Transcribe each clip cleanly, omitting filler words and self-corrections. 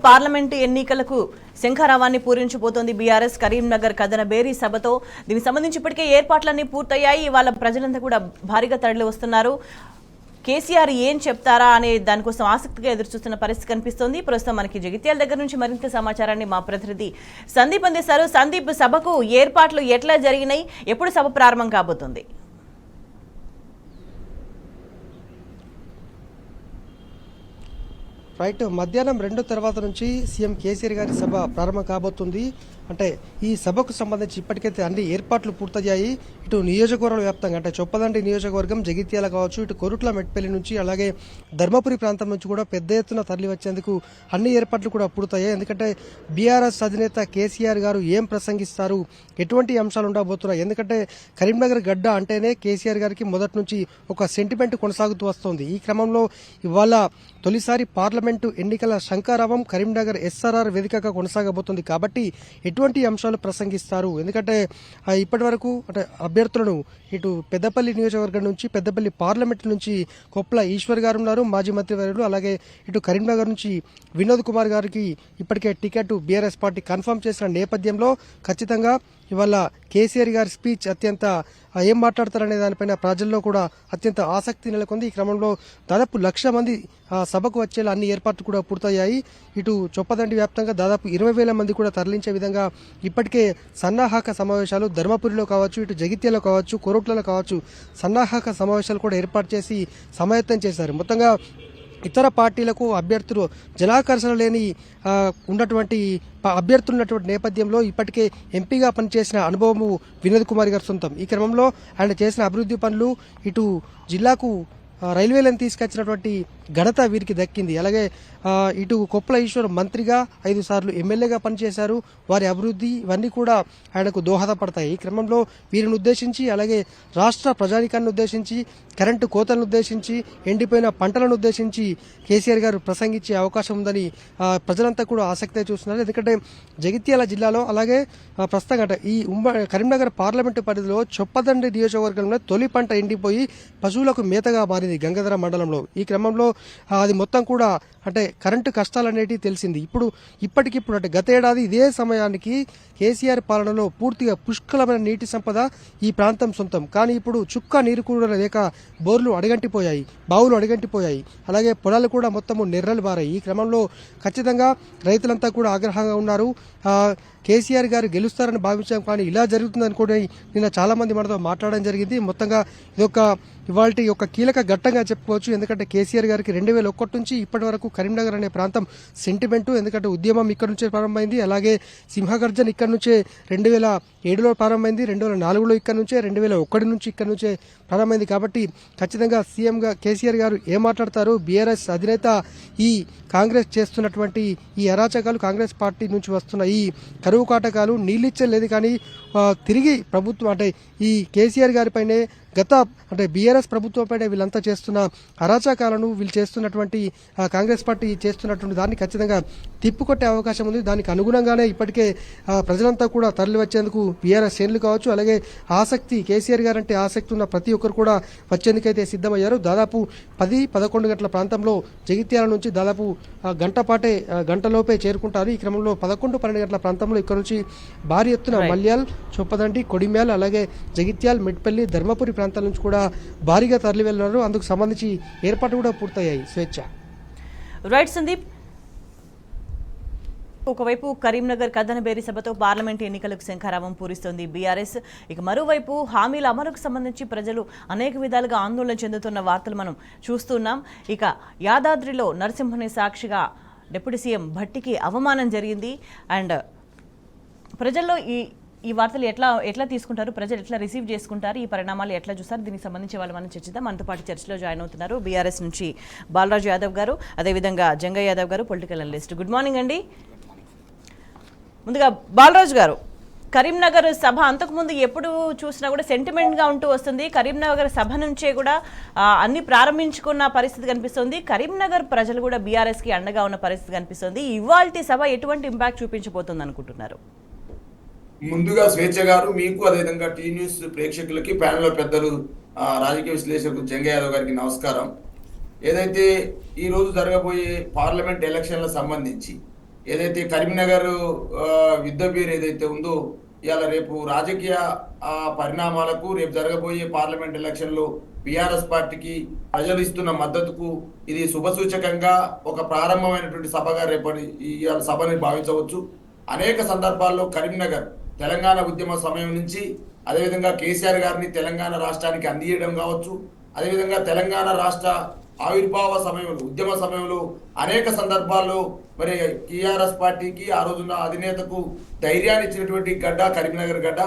Parliament ఎన్నికలకు శంఖారావాన్ని పూరించబోతోంది BRS Karimnagar కథన బేరీ సభతో. దీనికి సంబంధించి ఇప్పటికే ఏర్పాట్లన్నీ పూర్తయ్యాయి. ఇవాళ ప్రజలంతా కూడా భారీగా తరలి వస్తున్నారు. కేసీఆర్ ఏం చెప్తారా అనే దానికోసం ఆసక్తిగా ఎదురుచూస్తున్న పరిస్థితి కనిపిస్తోంది. ప్రస్తుతం మనకి జగిత్యాల దగ్గర నుంచి మరింత సమాచారాన్ని మా ప్రతినిధి సందీప్ అందిస్తారు. సందీప్, సభకు ఏర్పాట్లు ఎట్లా జరిగినాయి, ఎప్పుడు సభ ప్రారంభం కాబోతుంది? రైట్, మధ్యాహ్నం 2 తర్వాత నుంచి సీఎం కేసీఆర్ గారి సభ ప్రారంభం కాబోతుంది. అంటే ఈ సభకు సంబంధించి ఇప్పటికైతే అన్ని ఏర్పాట్లు పూర్తయ్యాయి. ఇటు నియోజకవర్గ వ్యాప్తంగా అంటే చొప్పదండి నియోజకవర్గం, జగిత్యాల కావచ్చు, ఇటు కొరుట్ల మెట్పల్లి నుంచి అలాగే ధర్మపురి ప్రాంతం నుంచి కూడా పెద్ద ఎత్తున తరలి వచ్చేందుకు అన్ని ఏర్పాట్లు కూడా పూర్తయ్యాయి. ఎందుకంటే బీఆర్ఎస్ అధినేత కేసీఆర్ గారు ఏం ప్రసంగిస్తారు, ఎటువంటి అంశాలు ఉండబోతున్నాయి. ఎందుకంటే కరీంనగర్ గడ్డ అంటేనే కేసీఆర్ గారికి మొదటి నుంచి ఒక సెంటిమెంట్ కొనసాగుతూ వస్తోంది. ఈ క్రమంలో ఇవాళ తొలిసారి పార్లమెంటు ఎన్నికల శంఖారావం కరీంనగర్ ఎస్ఆర్ఆర్ వేదికగా కొనసాగబోతుంది. కాబట్టి ఎటువంటి అంశాలు ప్రసంగిస్తారు, ఎందుకంటే ఇప్పటి వరకు అంటే అభ్యర్థులను ఇటు పెద్దపల్లి నియోజకవర్గం నుంచి, పెద్దపల్లి పార్లమెంట్ నుంచి కొప్ల ఈశ్వర్ గారు ఉన్నారు, మాజీ మంత్రివర్యులు. అలాగే ఇటు కరీంనగర్ నుంచి వినోద్ కుమార్ గారికి ఇప్పటికే టికెట్ బీఆర్ఎస్ పార్టీ కన్ఫర్మ్ చేసిన నేపథ్యంలో ఖచ్చితంగా ఇవాళ కేసీఆర్ గారి స్పీచ్ అత్యంత ఏం మాట్లాడతారనే దానిపైన ప్రజల్లో కూడా అత్యంత ఆసక్తి నెలకొంది. ఈ క్రమంలో దాదాపు 1,00,000 మంది సభకు వచ్చేలా అన్ని ఏర్పాట్లు కూడా పూర్తయ్యాయి. ఇటు చొప్పదండి వ్యాప్తంగా దాదాపు 20,000 మంది కూడా తరలించే విధంగా ఇప్పటికే సన్నాహక సమావేశాలు ధర్మపురిలో కావచ్చు, ఇటు జగిత్యాలో కావచ్చు, కొరుట్లలో కావచ్చు సన్నాహక సమావేశాలు కూడా ఏర్పాటు చేసి సమాయత్తం చేశారు. మొత్తంగా ఇతర పార్టీలకు అభ్యర్థులు జనాకర్షణ లేని ఉన్నటువంటి అభ్యర్థులు ఉన్నటువంటి నేపథ్యంలో ఇప్పటికే ఎంపీగా పనిచేసిన అనుభవము వినోద్ కుమార్ గారి సొంతం. ఈ క్రమంలో ఆయన చేసిన అభివృద్ధి పనులు, ఇటు జిల్లాకు రైల్వేలను తీసుకొచ్చినటువంటి ఘనత వీరికి దక్కింది. అలాగే ఇటు కొప్ల ఈశ్వర్ మంత్రిగా 5 సార్లు ఎమ్మెల్యేగా పనిచేశారు. వారి అభివృద్ధి ఇవన్నీ కూడా ఆయనకు దోహదపడతాయి. ఈ క్రమంలో వీరిని ఉద్దేశించి, అలాగే రాష్ట్ర ప్రజానికాన్ని ఉద్దేశించి, కరెంటు కోతలను ఉద్దేశించి, ఎండిపోయిన పంటలను ఉద్దేశించి కేసీఆర్ గారు ప్రసంగించే అవకాశం ఉందని ప్రజలంతా కూడా ఆసక్తిగా చూస్తున్నారు. ఎందుకంటే జగిత్యాల జిల్లాలో అలాగే ప్రస్తుతం అంటే ఈ కరీంనగర్ పార్లమెంటు పరిధిలో చొప్పదండి నియోజకవర్గంలో తొలి పంట ఎండిపోయి పశువులకు మేతగా మారింది గంగాధర మండలంలో. ఈ క్రమంలో అది మొత్తం కూడా అంటే కరెంటు కష్టాలు అనేటివి తెలిసింది. ఇప్పటికిప్పుడు అంటే గత ఏడాది ఇదే సమయానికి కేసీఆర్ పాలనలో పూర్తిగా పుష్కలమైన నీటి సంపద ఈ ప్రాంతం సొంతం. కానీ ఇప్పుడు చుక్క నీరు కూడా లేక బోర్లు అడగంటిపోయాయి, బావులు అడగంటిపోయాయి, అలాగే పొలాలు కూడా మొత్తము నెర్రలు బారాయి. ఈ క్రమంలో ఖచ్చితంగా రైతులంతా కూడా ఆగ్రహంగా ఉన్నారు. కేసీఆర్ గారు గెలుస్తారని భావించాం, కానీ ఇలా జరుగుతుందని కూడా నిన్న చాలా మంది మనతో మాట్లాడడం జరిగింది. మొత్తంగా ఇవాళ ఒక కీలక ఘట్టంగా చెప్పుకోవచ్చు. ఎందుకంటే కేసీఆర్ గారికి 2001 నుంచి ఇప్పటి వరకు కరీంనగర్ అనే ప్రాంతం సెంటిమెంటు. ఎందుకంటే ఉద్యమం ఇక్కడ నుంచే ప్రారంభమైంది. అలాగే సింహగర్జన్ ఇక్కడ నుంచే 2007లో ప్రారంభమైంది, 2004లో ఇక్కడ నుంచే, 2001 నుంచి ఇక్కడ నుంచే ప్రారంభమైంది. కాబట్టి ఖచ్చితంగా సీఎంగా కేసీఆర్ గారు ఏం మాట్లాడతారు, బీఆర్ఎస్ అధినేత ఈ కాంగ్రెస్ చేస్తున్నటువంటి ఈ అరాచకాలు, కాంగ్రెస్ పార్టీ నుంచి వస్తున్న ఈ కరువు కాటకాలు, నీళ్ళిచ్చలేదు కానీ తిరిగి ప్రభుత్వం అంటే ఈ కేసీఆర్ గారిపైనే గత అంటే బీఆర్ఎస్ ప్రభుత్వంపైన వీళ్ళంతా చేస్తున్న అరాచకాలను, వీళ్ళు చేస్తున్నటువంటి కాంగ్రెస్ పార్టీ చేస్తున్నటువంటి దాన్ని ఖచ్చితంగా తిప్పుకొట్టే అవకాశం ఉంది. దానికి అనుగుణంగానే ఇప్పటికే ప్రజలంతా కూడా తరలి వచ్చేందుకు బీఆర్ఎస్ శ్రేణులు కావచ్చు, అలాగే ఆసక్తి కేసీఆర్ గారు అంటే ఆసక్తి ఉన్న ప్రతి ఒక్కరు కూడా వచ్చేందుకైతే సిద్ధమయ్యారు. దాదాపు 10-11 గంటల ప్రాంతంలో జగిత్యాల నుంచి దాదాపు గంటలోపే చేరుకుంటారు. ఈ క్రమంలో 11-12 గంటల ప్రాంతంలో ఇక్కడ నుంచి భారీ ఎత్తున మల్యాల్, చొప్పదండి, కొడిమ్యాల్, అలాగే జగిత్యాల్, మెట్పల్లి, ధర్మపురి ప్రాంతాల నుంచి కూడా భారీగా తరలి వెళ్తున్నారు. అందుకు సంబంధించి ఏర్పాట్లు కూడా పూర్తయ్యాయి. స్వేచ్ఛ. రైట్ సందీప్, ఒకవైపు కరీంనగర్ కథనబేరి సభతో పార్లమెంట్ ఎన్నికలకు శంఖారావం పూరిస్తోంది బీఆర్ఎస్. ఇక మరోవైపు హామీల అమలుకు సంబంధించి ప్రజలు అనేక విధాలుగా ఆందోళన చెందుతున్న వార్తలు మనం చూస్తున్నాం. ఇక యాదాద్రిలో నరసింహుని సాక్షిగా డిప్యూటీ సీఎం భట్టికి అవమానం జరిగింది. అండ్ ప్రజల్లో ఈ వార్తలు ఎట్లా తీసుకుంటారు, ప్రజలు ఎట్లా రిసీవ్ చేసుకుంటారు, ఈ పరిణామాలు ఎట్లా చూస్తారు, దీనికి సంబంధించి వాళ్ళు మనం చర్చిద్దాం. మనతో పాటు చర్చలో జాయిన్ అవుతున్నారు బీఆర్ఎస్ నుంచి బాలరాజు యాదవ్ గారు, అదేవిధంగా జంగయ్య యాదవ్ గారు, పొలిటికల్ అనలిస్ట్. గుడ్ మార్నింగ్ అండి. ముందుగా బాలరాజు గారు, కరీంనగర్ సభ అంతకుముందు ఎప్పుడు చూసినా కూడా సెంటిమెంట్గా ఉంటూ వస్తుంది. కరీంనగర్ సభ నుంచే కూడా అన్ని ప్రారంభించుకున్న పరిస్థితి కనిపిస్తుంది. కరీంనగర్ ప్రజలు కూడా బీఆర్ఎస్కి అండగా ఉన్న పరిస్థితి కనిపిస్తుంది. ఇవాల్టి సభ ఎటువంటి ఇంపాక్ట్ చూపించబోతుంది అనుకుంటున్నారు? ముందుగా స్వేచ్ఛ గారు, మీకు అదేవిధంగా టీ న్యూస్ ప్రేక్షకులకి, ప్యానెల్లో పెద్దలు, రాజకీయ విశ్లేషకులు జంగయ్య యాదవ్ గారికి నమస్కారం. ఏదైతే ఈరోజు జరగబోయే పార్లమెంట్ ఎలక్షన్ల సంబంధించి ఏదైతే కరీంనగర్ యుద్ధ పేరు ఏదైతే ఉందో ఇవాళ రేపు రాజకీయ పరిణామాలకు రేపు జరగబోయే పార్లమెంట్ ఎలక్షన్లో బీఆర్ఎస్ పార్టీకి ప్రజలు ఇస్తున్న మద్దతుకు ఇది శుభసూచకంగా ఒక ప్రారంభమైనటువంటి సభగా రేపటి ఇవాళ సభని భావించవచ్చు. అనేక సందర్భాల్లో కరీంనగర్ తెలంగాణ ఉద్యమ సమయం నుంచి అదేవిధంగా కేసీఆర్ గారిని తెలంగాణ రాష్ట్రానికి అందియడం కావచ్చు, అదేవిధంగా తెలంగాణ రాష్ట్ర ఆవిర్భావ సమయంలో ఉద్యమ సమయంలో అనేక సందర్భాల్లో మరి టీఆర్ఎస్ పార్టీకి ఆ రోజున అధినేతకు ధైర్యాన్ని ఇచ్చినటువంటి గడ్డ కరీంనగర్ గడ్డ.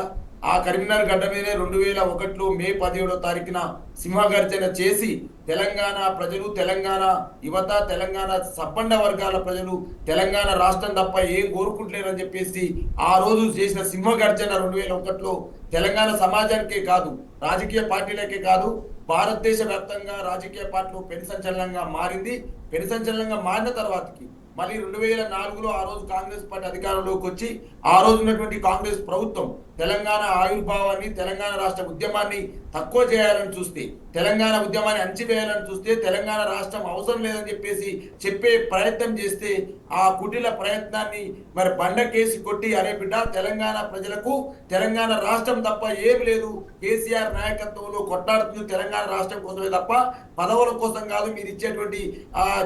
ఆ కరీంనగర్ గడ్డ మీదే 2001లో మే 17వ తారీఖున సింహగర్జన చేసి తెలంగాణ ప్రజలు, తెలంగాణ యువత, తెలంగాణ సబ్బండ వర్గాల ప్రజలు తెలంగాణ రాష్ట్రం తప్ప ఏం కోరుకుంటలేరని చెప్పేసి ఆ రోజు చేసిన సింహగర్జన 2001లో తెలంగాణ సమాజానికే కాదు, రాజకీయ పార్టీలకే కాదు, భారతదేశ వ్యాప్తంగా రాజకీయ పార్టీలు పెను సంచలనంగా మారింది. పెను సంచలనంగా మారిన తర్వాతకి మళ్ళీ 2004లో ఆ రోజు కాంగ్రెస్ పార్టీ అధికారంలోకి వచ్చి ఆ రోజు ఉన్నటువంటి కాంగ్రెస్ ప్రభుత్వం తెలంగాణ ఆవిర్భావాన్ని, తెలంగాణ రాష్ట్ర ఉద్యమాన్ని తక్కువ చేయాలని చూస్తే, తెలంగాణ ఉద్యమాన్ని అణచివేయాలని చూస్తే, తెలంగాణ రాష్ట్రం అవసరం లేదని చెప్పేసి చెప్పే ప్రయత్నం చేస్తే ఆ కుటిల ప్రయత్నాన్ని మరి బండకేసి కొట్టి, అరే బిడ్డ తెలంగాణ ప్రజలకు తెలంగాణ రాష్ట్రం తప్ప ఏం లేదు, కేసీఆర్ నాయకత్వంలో కొట్లాడుతుంది తెలంగాణ రాష్ట్రం కోసమే తప్ప పదవుల కోసం కాదు, మీరు ఇచ్చేటువంటి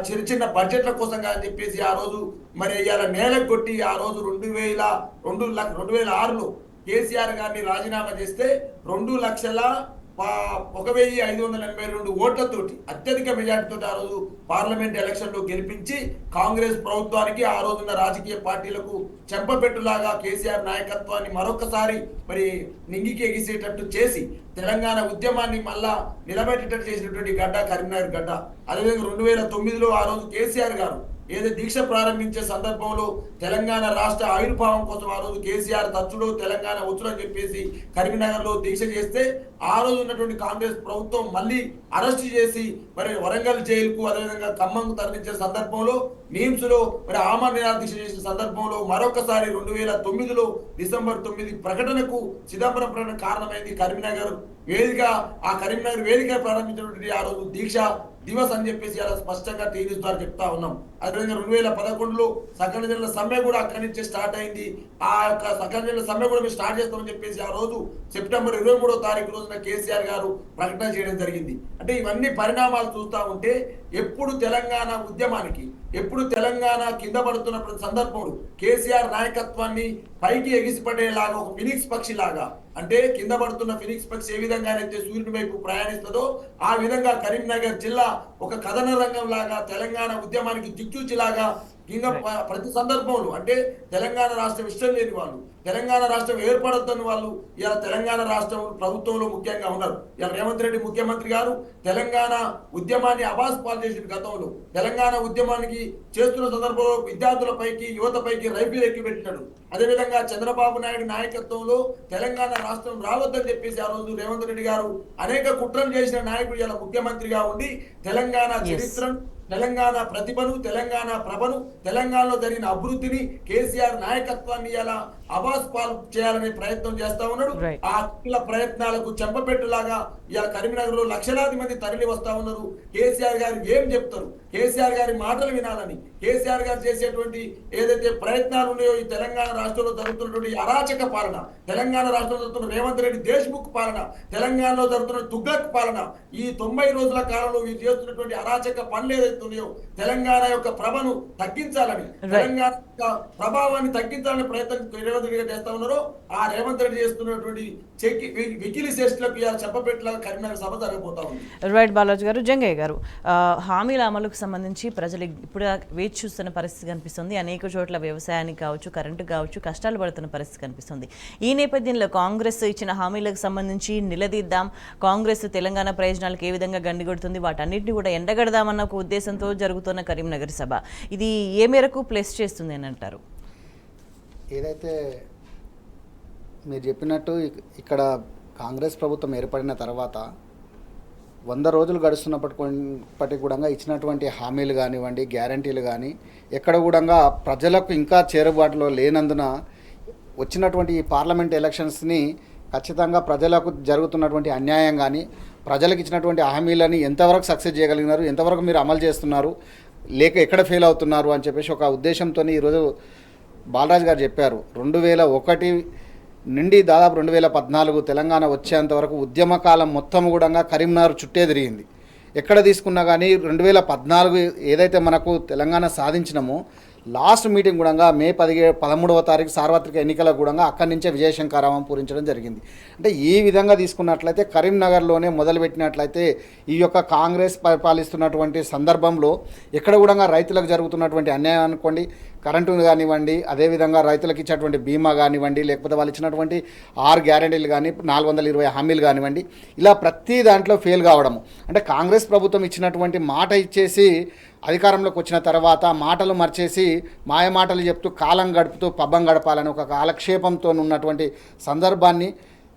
చిన్న చిన్న బడ్జెట్ల కోసం కాదని చెప్పేసి ఆ రోజు మరి ఇవాళ నేలకు కొట్టి ఆ రోజు 2006లో కేసీఆర్ గారిని రాజీనామా చేస్తే 2,01,582 ఓట్లతోటి అత్యధిక మెజార్టీతో ఆ రోజు పార్లమెంట్ ఎలక్షన్లో గెలిపించి కాంగ్రెస్ ప్రభుత్వానికి ఆ రోజున్న రాజకీయ పార్టీలకు చెంపపెట్టులాగా కేసీఆర్ నాయకత్వాన్ని మరొకసారి మరి నింగికి ఎగిసేటట్టు చేసి తెలంగాణ ఉద్యమాన్ని మళ్ళా నిలబెట్టేటట్టు చేసినటువంటి గడ్డ కరీంనగర్ గడ్డ. అదేవిధంగా 2009లో ఆ రోజు కేసీఆర్ గారు ఏదో దీక్ష ప్రారంభించే సందర్భంలో తెలంగాణ రాష్ట్ర ఆవిర్భావం కోసం ఆ రోజు కేసీఆర్ తచ్చుడు తెలంగాణ వచ్చుడు అని చెప్పేసి కరీంనగర్లో దీక్ష చేస్తే ఆ రోజు ఉన్నటువంటి కాంగ్రెస్ ప్రభుత్వం మళ్ళీ అరెస్ట్ చేసి మరి వరంగల్ జైలుకు, అదేవిధంగా ఖమ్మంకు తరలించే సందర్భంలో నీమ్స్లో మరి ఆమరణ దీక్ష చేసిన సందర్భంలో మరొకసారి 2009లో డిసెంబర్ 9 ప్రకటనకు చిదంబరం ప్రకటన కారణమైంది కరీంనగర్ వేదిక. ఆ కరీంనగర్ వేదిక ప్రారంభించినటువంటి ఆ రోజు దీక్ష దివస్ అని చెప్పేసి అలా స్పష్టంగా టీవీ ద్వారా చెప్తా ఉన్నాం. అదేవిధంగా 2011లో సకల జిల్లా సమ్మె కూడా అక్కడి నుంచే స్టార్ట్ అయింది. ఆ యొక్క సకల జిల్లా సమ్మె కూడా మేము స్టార్ట్ చేస్తామని చెప్పేసి ఆ రోజు సెప్టెంబర్ 23వ తారీఖు రోజున కేసీఆర్ గారు ప్రకటన చేయడం జరిగింది. అంటే ఇవన్నీ పరిణామాలు చూస్తూ ఉంటే ఎప్పుడు తెలంగాణ ఉద్యమానికి, ఎప్పుడు తెలంగాణ కింద పడుతున్న సందర్భంలో కేసీఆర్ నాయకత్వాన్ని పైకి ఎగిసిపడేలాగా ఒక ఫినిక్స్ పక్షి లాగా, అంటే కింద పడుతున్న ఫినిక్స్ పక్షి ఏ విధంగానైతే సూర్యుని వైపు ప్రయాణిస్తుందో ఆ విధంగా కరీంనగర్ జిల్లా ఒక కథన రంగం లాగా, తెలంగాణ ఉద్యమానికి దిక్సూచిలాగా ఇంకా ప్రతి సందర్భంలో అంటే తెలంగాణ రాష్ట్రం ఇష్టం లేని వాళ్ళు, తెలంగాణ రాష్ట్రం ఏర్పడొద్దని వాళ్ళు ఇలా తెలంగాణ రాష్ట్రం ప్రభుత్వంలో ముఖ్యంగా ఉన్నారు. ఇలా రేవంత్ రెడ్డి ముఖ్యమంత్రి గారు తెలంగాణ ఉద్యమాన్ని అబాస్పాలు చేసిన గతంలో తెలంగాణ ఉద్యమానికి చేస్తున్న సందర్భంలో విద్యార్థులపైకి, యువతపైకి రైఫిల్ ఎక్కి పెట్టినాడు. అదేవిధంగా చంద్రబాబు నాయుడు నాయకత్వంలో తెలంగాణ రాష్ట్రం రావద్దని చెప్పేసి ఆ రోజు రేవంత్ రెడ్డి గారు అనేక కుట్రలు చేసిన నాయకుడు ఇలా ముఖ్యమంత్రిగా ఉండి తెలంగాణ చరిత్రను, తెలంగాణ ప్రతిభను, తెలంగాణ ప్రభను, తెలంగాణలో జరిగిన అభివృద్ధిని, కేసీఆర్ నాయకత్వాన్ని ఇలా అబాస్పాలు చేయాలనే ప్రయత్నం చేస్తా ఉన్నాడు. ఆ ప్రయత్నాలకు చెంపపెట్టులాగా ఇలా కరీంనగర్ లో లక్షలాది మంది తరలి వస్తా ఉన్నారు. కేసీఆర్ గారు ఏం చెప్తారు, కేసీఆర్ గారి మాటలు వినాలని, కేసీఆర్ గారు చేసేటువంటి ఏదైతే ప్రయత్నాలు ఉన్నాయో ఈ తెలంగాణ రాష్ట్రంలో జరుగుతున్నటువంటి అరాచక పాలన, తెలంగాణ రాష్ట్రంలో జరుగుతున్న రేవంత్ రెడ్డి దేశ్ముఖ్ పాలన, తెలంగాణలో జరుగుతున్న తుగ్లక్ పాలన, ఈ 90 రోజుల కాలంలో వీరు చేస్తున్నటువంటి అరాచక పనులు ఏదైతే ఉన్నాయో తెలంగాణ యొక్క ప్రభను తగ్గించాలని, తెలంగాణ ప్రభావాన్ని తగ్గించాలని ప్రయత్నం రేవంత్ రెడ్డి చేస్తా ఉన్నారో ఆ రేవంత్ రెడ్డి చేస్తున్నటువంటి వికిలి చేష్టలకు చెప్పబెట్టలాగా కరీంనగర్ సభ జరగబోతా ఉంది. రైట్ బాలాజీ గారు. జంగయ్య గారు, హామీల అమలుకు సంబంధించి ప్రజలు ఇప్పుడు వేచి చూస్తున్న పరిస్థితి కనిపిస్తుంది. అనేక చోట్ల వ్యవసాయానికి కావచ్చు, కరెంటు కావచ్చు, కష్టాలు పడుతున్న పరిస్థితి కనిపిస్తుంది. ఈ నేపథ్యంలో కాంగ్రెస్ ఇచ్చిన హామీలకు సంబంధించి నిలదీద్దాం, కాంగ్రెస్ తెలంగాణ ప్రయోజనాలకు ఏ విధంగా గండిగొడుతుంది, వాటన్నిటిని కూడా ఎండగడదామన్న ఒక ఉద్దేశంతో జరుగుతున్న కరీంనగర్ సభ ఇది ఏ మేరకు ప్లస్ చేస్తుంది అని అంటారు? ఏదైతే మీరు చెప్పినట్టు ఇక్కడ కాంగ్రెస్ ప్రభుత్వం ఏర్పడిన తర్వాత 100 రోజులు గడుస్తున్నప్పటికీ కూడా ఇచ్చినటువంటి హామీలు కానివ్వండి, గ్యారంటీలు కానీ ఎక్కడ కూడా ప్రజలకు ఇంకా చేరుబాటులో లేనందున వచ్చినటువంటి ఈ పార్లమెంట్ ఎలక్షన్స్ని ఖచ్చితంగా ప్రజలకు జరుగుతున్నటువంటి అన్యాయం కానీ, ప్రజలకు ఇచ్చినటువంటి హామీలని ఎంతవరకు సక్సెస్ చేయగలిగినారు, ఎంతవరకు మీరు అమలు చేస్తున్నారు, లేక ఎక్కడ ఫెయిల్ అవుతున్నారు అని చెప్పేసి ఒక ఉద్దేశంతో ఈరోజు బాలరాజు గారు చెప్పారు. 2001 నుండి దాదాపు 2014 తెలంగాణ వచ్చేంత వరకు ఉద్యమకాలం మొత్తం కూడా కరీంనగర్ చుట్టే తిరిగింది. ఎక్కడ తీసుకున్నా కానీ 2014 ఏదైతే మనకు తెలంగాణ సాధించినామో లాస్ట్ మీటింగ్ కూడా మే 13వ తారీఖు సార్వత్రిక ఎన్నికలకు కూడా అక్కడి నుంచే విజయశంకరామం పూరించడం జరిగింది. అంటే ఈ విధంగా తీసుకున్నట్లయితే కరీంనగర్లోనే మొదలుపెట్టినట్లయితే ఈ యొక్క కాంగ్రెస్ పరిపాలిస్తున్నటువంటి సందర్భంలో ఎక్కడ కూడా రైతులకు జరుగుతున్నటువంటి అన్యాయం అనుకోండి, కరెంటు కానివ్వండి, అదేవిధంగా రైతులకు ఇచ్చేటువంటి బీమా కానివ్వండి, లేకపోతే వాళ్ళు ఇచ్చినటువంటి 6 గ్యారెంటీలు కానీ 420 హామీలు కానివ్వండి, ఇలా ప్రతి దాంట్లో ఫెయిల్ కావడము. అంటే కాంగ్రెస్ ప్రభుత్వం ఇచ్చినటువంటి మాట ఇచ్చేసి అధికారంలోకి వచ్చిన తర్వాత మాటలు మర్చేసి మాయమాటలు చెప్తూ కాలం గడుపుతూ పబ్బం గడపాలని ఒక కాలక్షేపంతో ఉన్నటువంటి సందర్భాన్ని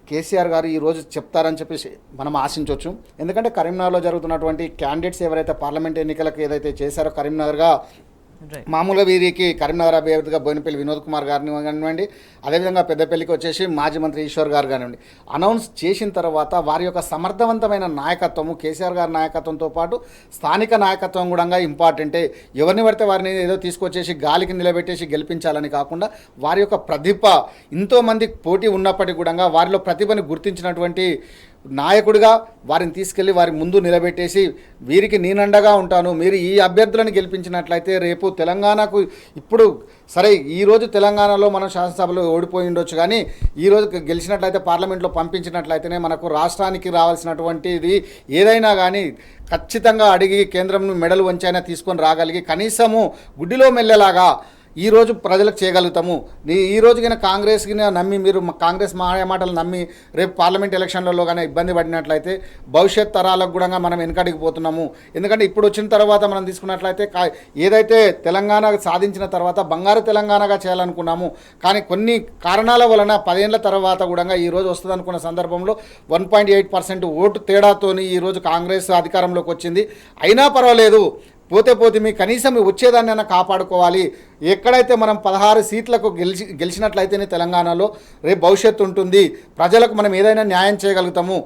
కేసీఆర్ గారు ఈరోజు చెప్తారని చెప్పేసి మనం ఆశించవచ్చు. ఎందుకంటే కరీంనగర్లో జరుగుతున్నటువంటి క్యాండిడేట్స్ ఎవరైతే పార్లమెంట్ ఎన్నికలకు ఏదైతే చేశారో కరీంనగర్గా మామూలుగా వీరికి కరీంనగర్ అభ్యర్థిగా బోయినపల్లి వినోద్ కుమార్ గారిని కానివ్వండి, అదేవిధంగా పెద్దపల్లికి వచ్చేసి మాజీ మంత్రి ఈశ్వర్ గారు కానివ్వండి, అనౌన్స్ చేసిన తర్వాత వారి యొక్క సమర్థవంతమైన నాయకత్వము కేసీఆర్ గారి నాయకత్వంతో పాటు స్థానిక నాయకత్వం కూడా ఇంపార్టెంటే. ఎవరిని పడితే వారిని ఏదో తీసుకొచ్చేసి గాలికి నిలబెట్టేసి గెలిపించాలని కాకుండా వారి యొక్క ప్రతిభ ఎంతోమంది పోటీ ఉన్నప్పటికీ కూడా వారిలో ప్రతిభని గుర్తించినటువంటి నాయకుడిగా వారిని తీసుకెళ్లి వారి ముందు నిలబెట్టేసి వీరికి నేనండగా ఉంటాను, మీరు ఈ అభ్యర్థులను గెలిపించినట్లయితే రేపు తెలంగాణకు ఇప్పుడు సరే ఈరోజు తెలంగాణలో మనం శాసనసభలో ఓడిపోయి ఉండొచ్చు, కానీ ఈరోజు గెలిచినట్లయితే పార్లమెంట్లో పంపించినట్లయితేనే మనకు రాష్ట్రానికి రావాల్సినటువంటిది ఏదైనా కానీ ఖచ్చితంగా అడిగి కేంద్రం మెడలు వంచైనా తీసుకొని రాగలిగి కనీసము గుడ్డిలో మెల్లలాగా ఈరోజు ప్రజలకు చేయగలుగుతాము. ఈరోజు కానీ కాంగ్రెస్కి నమ్మి మీరు కాంగ్రెస్ మాటలు నమ్మి రేపు పార్లమెంట్ ఎలక్షన్లలో కానీ ఇబ్బంది పడినట్లయితే భవిష్యత్ తరాలకు కూడా మనం వెనకడికి పోతున్నాము. ఎందుకంటే ఇప్పుడు వచ్చిన తర్వాత మనం తీసుకున్నట్లయితే ఏదైతే తెలంగాణ సాధించిన తర్వాత బంగారు తెలంగాణగా చేయాలనుకున్నాము, కానీ కొన్ని కారణాల వలన 10 ఏళ్ల తర్వాత కూడా ఈరోజు వస్తుంది అనుకున్న సందర్భంలో 1.8% ఓటు తేడాతోని ఈరోజు కాంగ్రెస్ అధికారంలోకి వచ్చింది. అయినా పర్వాలేదు, పోతే మీ కనీసం వచ్చేదాన్ని కాపాడుకోవాలి. ఎక్కడైతే మనం 16 సీట్లకు గెలిచినట్లయితేనే తెలంగాణలో రేపు భవిష్యత్తు ఉంటుంది, ప్రజలకు మనం ఏదైనా న్యాయం చేయగలుగుతాము.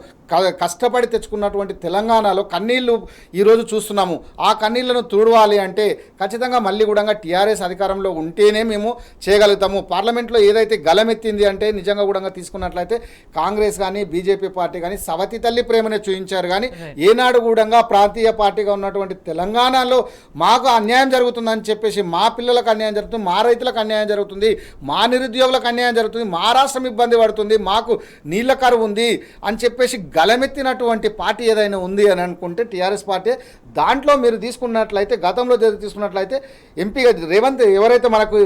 కష్టపడి తెచ్చుకున్నటువంటి తెలంగాణలో కన్నీళ్లు ఈరోజు చూస్తున్నాము. ఆ కన్నీళ్లను తుడవాలి అంటే ఖచ్చితంగా మళ్ళీ కూడా టీఆర్ఎస్ అధికారంలో ఉంటేనే మేము చేయగలుగుతాము. పార్లమెంట్లో ఏదైతే గలమెత్తింది అంటే నిజంగా కూడా తీసుకున్నట్లయితే కాంగ్రెస్ కానీ బీజేపీ పార్టీ కానీ సవతి తల్లి ప్రేమనే చూపించారు, కానీ ఏనాడు కూడా ప్రాంతీయ పార్టీగా ఉన్నటువంటి తెలంగాణలో మాకు అన్యాయం జరుగుతుందని చెప్పేసి మా పిల్లలకు అన్యాయం జరుగుతుంది, మా రైతులకు అన్యాయం జరుగుతుంది, మా నిరుద్యోగులకు అన్యాయం జరుగుతుంది, మా రాష్ట్రం ఇబ్బంది పడుతుంది, మాకు నీళ్ల కరువు ఉంది అని చెప్పేసి గలమెత్తినటువంటి పార్టీ ఏదైనా ఉంది అని అనుకుంటే టీఆర్ఎస్ పార్టీ. దాంట్లో మీరు తీసుకున్నట్లయితే గతంలో తీసుకున్నట్లయితే ఎంపీగా రేవంత్ ఎవరైతే మనకు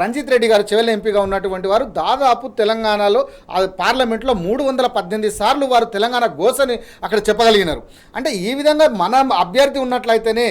రంజిత్ రెడ్డి గారు చెవెల్ ఎంపీగా ఉన్నటువంటి వారు దాదాపు తెలంగాణలో పార్లమెంట్లో 318 సార్లు వారు తెలంగాణ గోసని అక్కడ చెప్పగలిగినారు. అంటే ఈ విధంగా మన అభ్యర్థి ఉన్నట్లయితేనే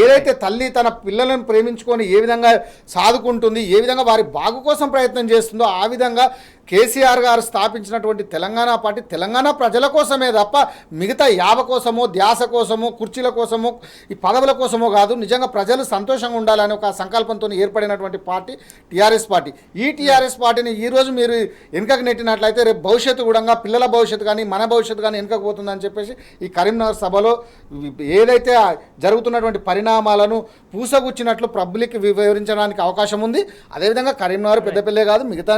ఏదైతే తల్లి తన పిల్లలను ప్రేమించుకొని ఏ విధంగా సాదుకుంటుంది, ఏ విధంగా వారి బాగు కోసం ప్రయత్నం చేస్తుందో ఆ విధంగా కేసీఆర్ గారు స్థాపించినటువంటి తెలంగాణ పార్టీ తెలంగాణ ప్రజల కోసమే తప్ప మిగతా యావ కోసమో ధ్యాస కోసమో కుర్చీల కోసమో ఈ పదవుల కోసమో కాదు. నిజంగా ప్రజలు సంతోషంగా ఉండాలని ఒక సంకల్పంతో ఏర్పడినటువంటి పార్టీ టీఆర్ఎస్ పార్టీ. ఈ టీఆర్ఎస్ పార్టీని ఈరోజు మీరు వెనుకకు నెట్టినట్లయితే రేపు భవిష్యత్తు కూడా పిల్లల భవిష్యత్తు కానీ మన భవిష్యత్తు కానీ వెనుకకు పోతుందని చెప్పేసి ఈ కరీంనగర్ సభలో ఏదైతే జరుగుతున్నటువంటి పరిణామాలను పూసగుచ్చినట్లు పబ్లిక్ వివరించడానికి అవకాశం ఉంది. అదేవిధంగా కరీంనగర్ పెద్దపల్లె కాదు మిగతా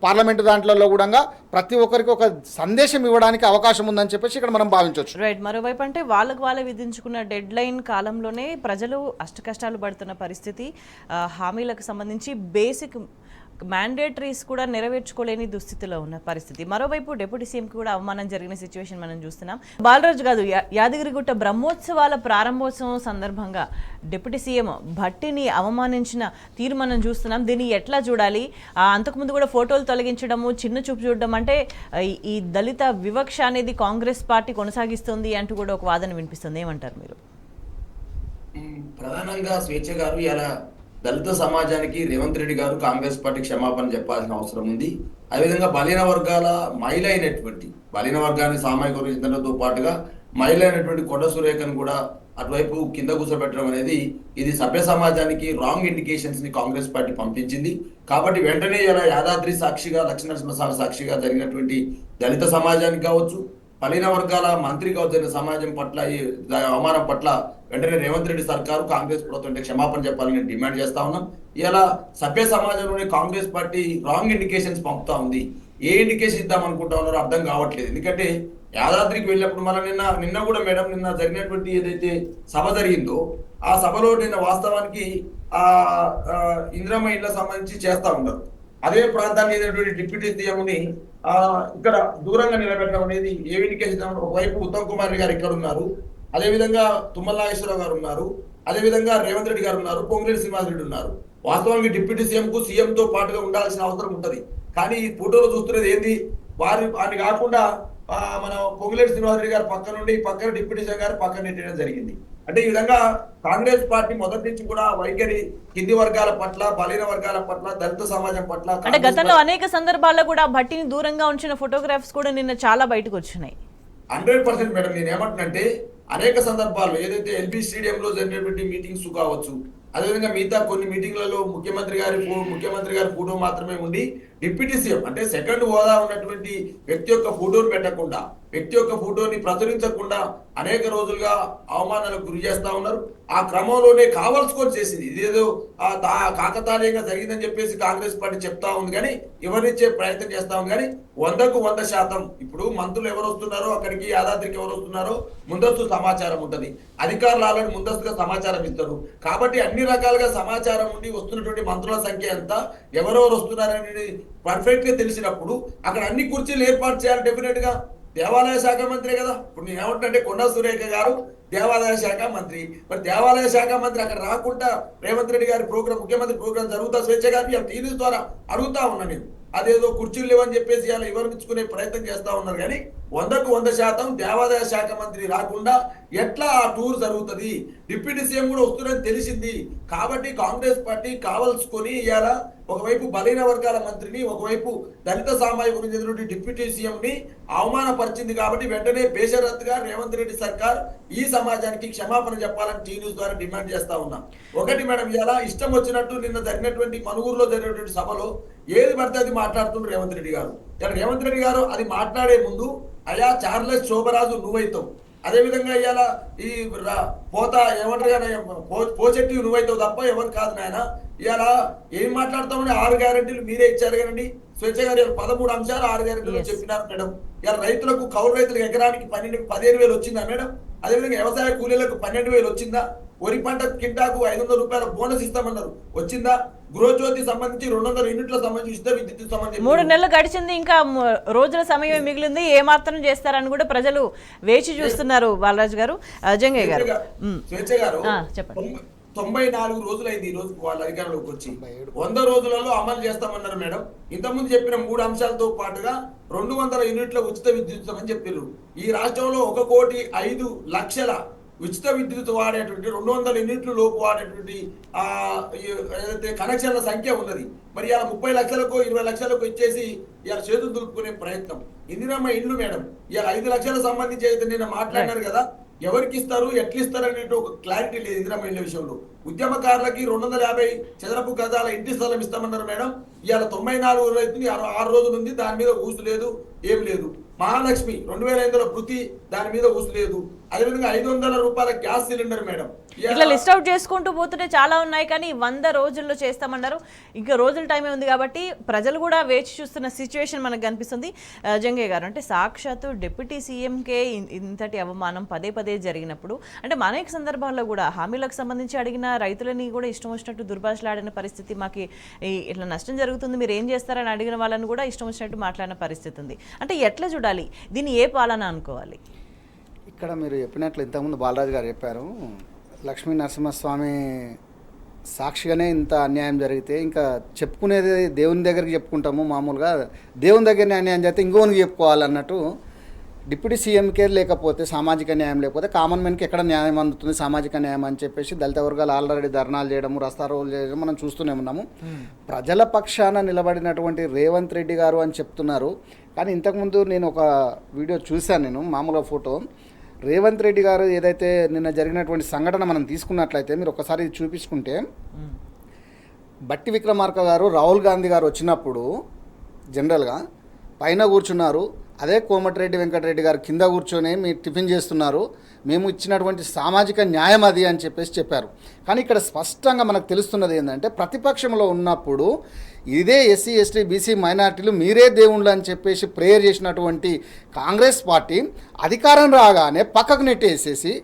పార్లమెంట్ దాంట్లో కూడా ప్రతి ఒక్కరికి ఒక సందేశం ఇవ్వడానికి అవకాశం ఉందని చెప్పేసి ఇక్కడ మనం భావించవచ్చు. రైట్. మరోవైపు అంటే వాళ్ళే విధించుకున్న డెడ్ లైన్ కాలంలోనే ప్రజలు అష్టకష్టాలు పడుతున్న పరిస్థితి, హామీలకు సంబంధించి బేసిక్ మ్యాండేటరీస్ కూడా నెరవేర్చుకోలేని దుస్థితిలో ఉన్న పరిస్థితి. మరోవైపు డిప్యూటీ సీఎంకి కూడా అవమానం జరిగిన సిచ్యువేషన్ మనం చూస్తున్నాం. బాలరాజు గారు, యాదగిరిగుట్ట బ్రహ్మోత్సవాల ప్రారంభోత్సవం సందర్భంగా డిప్యూటీ సీఎం భట్టిని అవమానించిన తీరు మనం చూస్తున్నాం. దీన్ని ఎట్లా చూడాలి? అంతకుముందు కూడా ఫోటోలు తొలగించడము, చిన్న చూపు చూడడం, అంటే ఈ దళిత వివక్ష అనేది కాంగ్రెస్ పార్టీ కొనసాగిస్తుంది అంటూ కూడా ఒక వాదన వినిపిస్తుంది. ఏమంటారు మీరు? ప్రధానంగా స్వేచ్ఛ గారు ఇలా దళిత సమాజానికి రేవంత్ రెడ్డి గారు కాంగ్రెస్ పార్టీ క్షమాపణ చెప్పాల్సిన అవసరం ఉంది. అదేవిధంగా బలహీన వర్గాల మహిళ అయినటువంటి బలహీన వర్గాన్ని సామాజిక చింతనతో పాటుగా మహిళ అయినటువంటి కొండ సురేఖను కూడా అటువైపు కింద కూర్చోబెట్టడం అనేది ఇది సభ్య సమాజానికి రాంగ్ ఇండికేషన్స్ ని కాంగ్రెస్ పార్టీ పంపించింది. కాబట్టి వెంటనే ఇలా యాదాద్రి సాక్షిగా లక్ష్మీనరసింహస్వామి సాక్షిగా జరిగినటువంటి దళిత సమాజానికి కావచ్చు, బలహీన వర్గాల మంత్రి కావచ్చు సమాజం పట్ల ఈ అవమానం పట్ల వెంటనే రేవంత్ రెడ్డి సర్కారు కాంగ్రెస్ ప్రభుత్వం క్షమాపణ చెప్పాలని డిమాండ్ చేస్తా ఉన్నాం. ఇలా సభ్య సమాజంలోని కాంగ్రెస్ పార్టీ రాంగ్ ఇండికేషన్స్ పంపుతా ఉంది. ఏ ఇండికేషన్ ఇద్దాం అనుకుంటా ఉన్నారో అర్థం కావట్లేదు. ఎందుకంటే యాదాద్రికి వెళ్ళినప్పుడు మన నిన్న కూడా మేడం నిన్న జరిగినటువంటి ఏదైతే సభ జరిగిందో ఆ సభలో నిన్న వాస్తవానికి ఇందిరమ్మ ఇళ్ల సంబంధించి చేస్తా ఉన్నారు. అదే ప్రాంతానికి ఏదైనటువంటి డిప్యూటీ సీఎంని ఇక్కడ దూరంగా నిలబెట్టడం అనేది ఏ ఇండికేషన్? ఒకవైపు ఉత్తమ్ కుమార్ గారు ఇక్కడ ఉన్నారు, అదేవిధంగా తుమ్మల నాగేశ్వరరావు గారు ఉన్నారు, అదేవిధంగా రేవంత్ రెడ్డి గారు ఉన్నారు, పొంగిరెడ్డి శ్రీనివాసరెడ్డి ఉన్నారు. వాస్తవానికి డిప్యూటీ సీఎం తో పాటుగా ఉండాల్సిన అవసరం ఉంటది. కానీ ఈ ఫోటోలో చూస్తున్నది ఏంది? వారిని కాకుండా మన పొంగిరెడ్డి శ్రీనివాసరెడ్డి గారు పక్క నుండి పక్కన డిప్యూటీ సీఎం గారు పక్కన నెట్టడం జరిగింది. అంటే ఈ విధంగా కాంగ్రెస్ పార్టీ మొదటి నుంచి కూడా వైఖరి కింది వర్గాల పట్ల, బలహీన వర్గాల పట్ల, దళిత సమాజం పట్ల అంటే గతంలో అనేక సందర్భాల్లో కూడా భట్టిని దూరంగా ఉంచిన ఫోటోగ్రాఫ్స్ కూడా నిన్న చాలా బయటకు వచ్చినాయి. 100% మేడం. నేను ఏమంటున్నంటే అనేక సందర్భాల్లో ఏదైతే ఎల్బీ స్టేడియంలో జరిగినటువంటి మీటింగ్స్ కావచ్చు, అదేవిధంగా మిగతా కొన్ని మీటింగ్లలో ముఖ్యమంత్రి గారి ఫోటో మాత్రమే ఉండి డిప్యూటీ సీఎం అంటే సెకండ్ హోదా ఉన్నటువంటి వ్యక్తి యొక్క ఫోటోని పెట్టకుండా, వ్యక్తి యొక్క ఫోటోని ప్రచురించకుండా అనేక రోజులుగా అవమానాలకు గురి చేస్తా ఉన్నారు. ఆ క్రమంలోనే కావాల్సుకొని చేసింది. ఇదేదో కాకతాళీయంగా జరిగిందని చెప్పేసి కాంగ్రెస్ పార్టీ చెప్తా ఉంది, కానీ ఎవరిచ్చే ప్రయత్నం చేస్తా ఉంది. కానీ 100% ఇప్పుడు మంత్రులు ఎవరు వస్తున్నారో అక్కడికి, యాదాద్రికి ఎవరు వస్తున్నారో ముందస్తు సమాచారం ఉంటుంది. అధికారులు ఆల్రెడీ ముందస్తుగా సమాచారం ఇస్తారు. కాబట్టి అన్ని రకాలుగా సమాచారం ఉండి వస్తున్నటువంటి మంత్రుల సంఖ్య ఎంత, ఎవరెవరు వస్తున్నారనేది పర్ఫెక్ట్ గా తెలిసినప్పుడు అక్కడ అన్ని కుర్చీలు ఏర్పాటు చేయాలి. డెఫినెట్ గా దేవాలయ శాఖ మంత్రి కదా. ఇప్పుడు నేను ఏమంటే కొండా సురేఖ గారు దేవాలయ శాఖ మంత్రి, మరి దేవాలయ శాఖ మంత్రి అక్కడ రాకుండా రేవంత్ రెడ్డి గారి ముఖ్యమంత్రి ప్రోగ్రాం జరుగుతా స్వేచ్ఛ గారిని టీవీ ద్వారా అడుగుతా ఉన్నా నేను. అదేదో కుర్చీలు లేవని చెప్పేసి ఇలా వివరించుకునే ప్రయత్నం చేస్తా ఉన్నారు. కానీ 100% దేవాదాయ శాఖ మంత్రి రాకుండా ఎట్లా ఆ టూర్ జరుగుతుంది? డిప్యూటీ సీఎం కూడా వస్తుందని తెలిసింది. కాబట్టి కాంగ్రెస్ పార్టీ కావాల్సుకొని ఇవాళ ఒకవైపు బలహీన వర్గాల మంత్రిని, ఒకవైపు దళిత సామాజిక చెందినటువంటి డిప్యూటీ సీఎం ని అవమానపరిచింది. కాబట్టి వెంటనే బేషరత్తుగా రేవంత్ రెడ్డి సర్కార్ ఈ సమాజానికి క్షమాపణ చెప్పాలని టీ న్యూస్ ద్వారా డిమాండ్ చేస్తా ఉన్నాం. ఒకటి మేడం, ఇలా ఇష్టం వచ్చినట్టు నిన్న జరిగినటువంటి మనుగూరులో జరిగినటువంటి సభలో ఏది పడితే అది మాట్లాడుతుండ్రు రేవంత్ రెడ్డి గారు. రేవంత్ రెడ్డి గారు అది మాట్లాడే ముందు అయ్యా చార్లెస్ శోభరాజు నువ్వైతావు, అదేవిధంగా ఇవాళ ఈ పోచెట్టి నువ్వైతావు తప్ప ఎవరు కాదు నాయన. ఇవాళ ఏం మాట్లాడతామని 6 గ్యారెంటీలు మీరే ఇచ్చారు కదండి. స్వేచ్ఛ గారు 13 అంశాలు 6 గ్యారెంటీలు చెప్పినారు మేడం. ఇవాళ రైతులకు, కౌలు రైతులకు ఎకరానికి 15,000 వచ్చిందా మేడం? అదేవిధంగా వ్యవసాయ కూలీలకు 12,000 వచ్చిందా? వరి పంట కింటాకు 500 రూపాయల బోనస్ ఇస్తామన్నారు, వచ్చిందా? గృహజ్యోతి సంబంధించి 200 యూనిట్ల సంబంధించి ఉచిత విద్యుత్ సంబంధించి 3 నెలలు గడిచింది, ఇంకా రోజుల సమయం మిగిలింది. ఏ మాత్రం చేస్తారని కూడా ప్రజలు వేచి చూస్తున్నారు. బాలరాజు గారు, జంగయ్య గారు, స్వేచ్ఛ గారు చెప్పండి. 94 రోజులైంది ఈ రోజు వాళ్ళ అధికారంలోకి వచ్చి. 100 రోజులలో అమలు చేస్తామన్నారు మేడం. ఇంతకుముందు చెప్పిన 3 అంశాలతో పాటుగా 200 యూనిట్ల ఉచిత విద్యుత్ అని చెప్పారు. ఈ రాష్ట్రంలో 1,05,00,000 ఉచిత విద్యుత్ వాడేటువంటి 200 యూనిట్లు లోపు వాడేటువంటి ఏదైతే కనెక్షన్ల సంఖ్య ఉన్నది. మరి ఇలా 30 లక్షలకు 20 లక్షలకు ఇచ్చేసి ఇలా చేతులు దులుపుకునే ప్రయత్నం. ఇందిరమ్మ ఇండ్లు మేడం ఇలా 5 లక్షలకు సంబంధించి అయితే నేను మాట్లాడినారు కదా, ఎవరికి ఇస్తారు, ఎట్లా ఇస్తారు అనేది ఒక క్లారిటీ లేదు ఇందిరమ్మ ఇండ్ల విషయంలో. ఉద్యమకారులకి 250 చదరపు గజాల ఇంటి స్థలం ఇస్తామన్నారు మేడం. ఇవాళ 94 రోజులు 6 రోజులు ఉంది, దాని మీద ఊసు లేదు, ఏం లేదు. మహాలక్ష్మి 2500 వృత్తి, దాని మీద ఊసు లేదు. అదేవిధంగా 500 రూపాయల గ్యాస్ సిలిండర్ మేడం. ఇట్లా లిస్ట్ అవుట్ చేసుకుంటూ పోతుంటే చాలా ఉన్నాయి, కానీ 100 రోజుల్లో చేస్తామన్నారు. ఇంకా రోజుల టైమే ఉంది కాబట్టి ప్రజలు కూడా వేచి చూస్తున్న సిచ్యువేషన్ మనకు కనిపిస్తుంది. జంగయ్య గారు, అంటే సాక్షాత్తు డిప్యూటీ సీఎంకే ఇంతటి అవమానం పదే జరిగినప్పుడు, అంటే అనేక సందర్భాల్లో కూడా హామీలకు సంబంధించి అడిగిన రైతులని కూడా ఇష్టం వచ్చినట్టు దుర్భాషలాడిన పరిస్థితి, మాకు ఇట్లా నష్టం జరుగుతుంది మీరు ఏం చేస్తారని అడిగిన వాళ్ళని కూడా ఇష్టం వచ్చినట్టు మాట్లాడిన పరిస్థితి ఉంది. అంటే ఎట్లా చూడాలి దీన్ని, ఏ పాలన అనుకోవాలి? ఇక్కడ మీరు చెప్పినట్లు ఇంతకుముందు బాలరాజు గారు చెప్పారు, లక్ష్మీ నరసింహస్వామి సాక్షిగానే ఇంత అన్యాయం జరిగితే ఇంకా చెప్పుకునేది దేవుని దగ్గరికి చెప్పుకుంటాము. మామూలుగా దేవుని దగ్గరనే అన్యాయం చేస్తే ఇంకోనికి చెప్పుకోవాలన్నట్టు డిప్యూటీ సీఎంకే లేకపోతే సామాజిక న్యాయం లేకపోతే కామన్ మ్యాన్కి ఎక్కడ న్యాయం అందుతుంది, సామాజిక న్యాయం అని చెప్పేసి దళిత వర్గాలు ఆల్రెడీ ధర్నాలు చేయడము, రస్తారోలు చేయడం మనం చూస్తూనే ఉన్నాము. ప్రజల పక్షాన నిలబడినటువంటి రేవంత్ రెడ్డి గారు అని చెప్తున్నారు. కానీ ఇంతకుముందు నేను ఒక వీడియో చూశాను, నేను మామూలుగా ఫోటో. రేవంత్ రెడ్డి గారు ఏదైతే నిన్న జరిగినటువంటి సంఘటన మనం తీసుకున్నట్లయితే మీరు ఒకసారి చూపించుకుంటే, బట్టి విక్రమార్క గారు రాహుల్ గాంధీ గారు వచ్చినప్పుడు జనరల్గా పైన కూర్చున్నారు, అదే కోమటిరెడ్డి వెంకటరెడ్డి గారు కింద కూర్చొని మీరు టిఫిన్ చేస్తున్నారు, మేము ఇచ్చినటువంటి సామాజిక న్యాయం అది అని చెప్పారు. కానీ ఇక్కడ స్పష్టంగా మనకు తెలుస్తున్నది ఏంటంటే ప్రతిపక్షంలో ఉన్నప్పుడు ఇదే ఎస్సీ ఎస్టీ బీసీ మైనార్టీలు మీరే దేవుళ్ళు అని చెప్పేసి ప్రేయర్ చేసినటువంటి కాంగ్రెస్ పార్టీ అధికారం రాగానే పక్కకు నెట్టేసేసి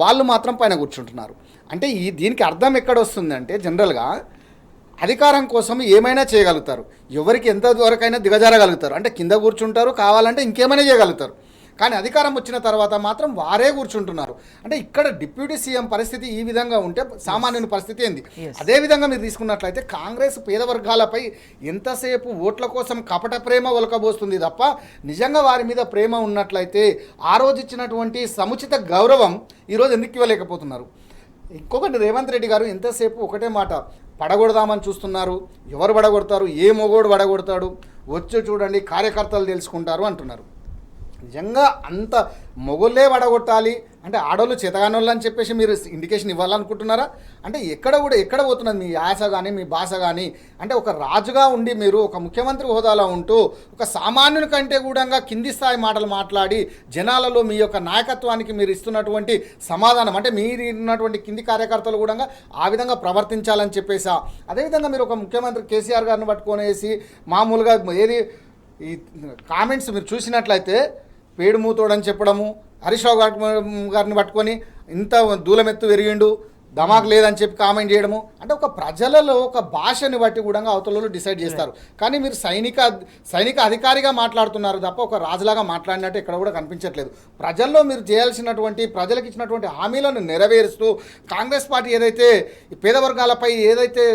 వాళ్ళు మాత్రం పైన కూర్చుంటున్నారు. అంటే దీనికి అర్థం ఎక్కడ వస్తుందంటే జనరల్గా అధికారం కోసం ఏమైనా చేయగలుగుతారు, ఎవరికి ఎంత వరకైనా దిగజారగలుగుతారు, అంటే కింద కూర్చుంటారు, కావాలంటే ఇంకేమైనా చేయగలుగుతారు. కానీ అధికారం వచ్చిన తర్వాత మాత్రం వారే కూర్చుంటున్నారు. అంటే ఇక్కడ డిప్యూటీ సీఎం పరిస్థితి ఈ విధంగా ఉంటే సామాన్యుని పరిస్థితి ఏంది? అదేవిధంగా మీరు తీసుకున్నట్లయితే కాంగ్రెస్ పేద వర్గాలపై ఎంతసేపు ఓట్ల కోసం కపట ప్రేమ ఒలకబోస్తుంది తప్ప నిజంగా వారి మీద ప్రేమ ఉన్నట్లయితే ఆ రోజు ఇచ్చినటువంటి సముచిత గౌరవం ఈరోజు ఎందుకు ఇవ్వలేకపోతున్నారు? ఇంకొకటి రేవంత్ రెడ్డి గారు ఎంతసేపు ఒకటే మాట, పడగొడదామని చూస్తున్నారు. ఎవరు పడగొడతారు, ఏ మొగోడు పడగొడతాడు, వచ్చి చూడండి కార్యకర్తలు తెలుసుకుంటారు అంటున్నారు. నిజంగా అంత మొగోళ్ళే పడగొట్టాలి అంటే ఆడోళ్ళు చేతగానోళ్ళు అని చెప్పేసి మీరు ఇండికేషన్ ఇవ్వాలనుకుంటున్నారా? అంటే ఎక్కడ పోతున్నది మీ యాస కానీ మీ భాష కానీ? అంటే ఒక రాజుగా ఉండి మీరు ఒక ముఖ్యమంత్రి హోదాలో ఉంటూ ఒక సామాన్యుని కంటే కూడా కింది స్థాయి మాటలు మాట్లాడి జనాలలో మీ యొక్క నాయకత్వానికి మీరు ఇస్తున్నటువంటి సమాధానం అంటే మీరు ఉన్నటువంటి కింది కార్యకర్తలు కూడా ఆ విధంగా ప్రవర్తించాలని చెప్పేసా? అదేవిధంగా మీరు ఒక ముఖ్యమంత్రి కేసీఆర్ గారిని పట్టుకొనేసి మామూలుగా ఏది ఈ కామెంట్స్ మీరు చూసినట్లయితే పేడుమూతోడని చెప్పడము, హరీష్ రావు గారిని పట్టుకొని ఇంత దూలమెత్తు పెరిగిండు, ధమాక్ లేదని చెప్పి కామెంట్ చేయడము. అంటే ఒక ప్రజలలో ఒక భాషని బట్టి కూడా అవతలలో డిసైడ్ చేస్తారు. కానీ మీరు సైనిక అధికారిగా మాట్లాడుతున్నారు తప్ప ఒక రాజులాగా మాట్లాడినట్టు ఇక్కడ కూడా కనిపించట్లేదు. ప్రజల్లో మీరు చేయాల్సినటువంటి ప్రజలకు ఇచ్చినటువంటి హామీలను నెరవేరుస్తూ కాంగ్రెస్ పార్టీ ఏదైతే పేద వర్గాలపై ఏదైతే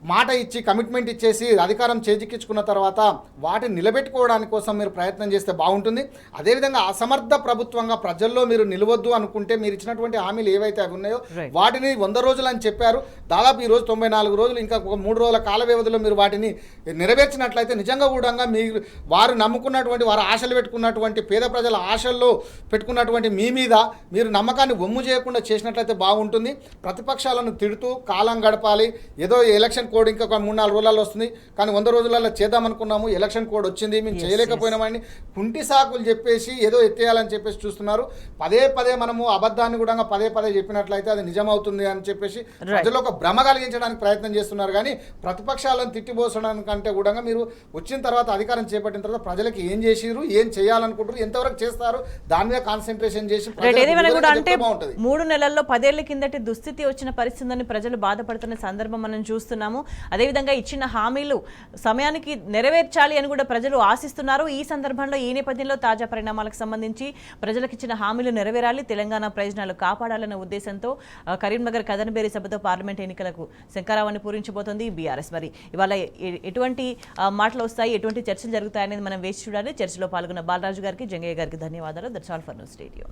మాట ఇచ్చి కమిట్మెంట్ ఇచ్చేసి అధికారం చేజిక్కించుకున్న తర్వాత వాటిని నిలబెట్టుకోవడానికి కోసం మీరు ప్రయత్నం చేస్తే బాగుంటుంది. అదేవిధంగా అసమర్థ ప్రభుత్వంగా ప్రజల్లో మీరు నిలవద్దు అనుకుంటే మీరు ఇచ్చినటువంటి హామీలు ఏవైతే అవి ఉన్నాయో వాటిని 100 రోజులు అని చెప్పారు. దాదాపు ఈరోజు 94 రోజులు, ఇంకా ఒక 3 రోజుల కాల వ్యవధిలో మీరు వాటిని నెరవేర్చినట్లయితే నిజంగా కూడా మీరు వారు నమ్ముకున్నటువంటి వారు ఆశలు పెట్టుకున్నటువంటి పేద ప్రజల ఆశల్లో పెట్టుకున్నటువంటి మీ మీద మీరు నమ్మకాన్ని వమ్ము చేయకుండా చేసినట్లయితే బాగుంటుంది. ప్రతిపక్షాలను తిడుతూ కాలం గడపాలి, ఏదో ఎలక్షన్ కోడ్ ఇంకా 3-4 రోజులలో వస్తుంది, కానీ 100 రోజులలో చేద్దామనుకున్నాము, ఎలక్షన్ కోడ్ వచ్చింది, మేము చేయలేకపోయినామని కుంటి సాకులు చెప్పేసి ఏదో ఎత్తేయాలని చెప్పేసి చూస్తున్నారు. పదే మనము అబద్ధాన్ని కూడా పదే చెప్పినట్లయితే అది నిజమవుతుంది అని చెప్పేసి ప్రజల్లో ఒక భ్రమ కలిగించడానికి ప్రయత్నం చేస్తున్నారు. కానీ ప్రతిపక్షాలను తిట్టిపోసడానికంటే కూడా మీరు వచ్చిన తర్వాత అధికారం చేపట్టిన తర్వాత ప్రజలకు ఏం చేసిరు, ఏం చేయాలనుకుంటారు, ఎంతవరకు చేస్తారు దాని మీద కాన్సన్ట్రేషన్ చేసి అంటే 3 నెలల్లో 10 ఏళ్ల కిందటి దుస్థితి వచ్చిన పరిస్థితిని ప్రజలు బాధపడుతున్న సందర్భం మనం చూస్తున్నాము. అదేవిధంగా ఇచ్చిన హామీలు సమయానికి నెరవేర్చాలి అని కూడా ప్రజలు ఆశిస్తున్నారు. ఈ సందర్భంలో ఈ నేపథ్యంలో తాజా పరిణామాలకు సంబంధించి ప్రజలకు ఇచ్చిన హామీలు నెరవేరాలి, తెలంగాణ ప్రయోజనాలు కాపాడాలన్న ఉద్దేశంతో కరీంనగర్ కదనబేరి సభతో పార్లమెంట్ ఎన్నికలకు శంకరావాన్ని పూరించబోతోంది బీఆర్ఎస్. మరి ఇవాళ ఎటువంటి మాటలు వస్తాయి, ఎటువంటి చర్చలు జరుగుతాయనేది మనం వేచి చూడాలి. చర్చలో పాల్గొన్న బాలరాజు గారికి, జంగయ్య గారికి ధన్యవాదాలు. That's all for news radio.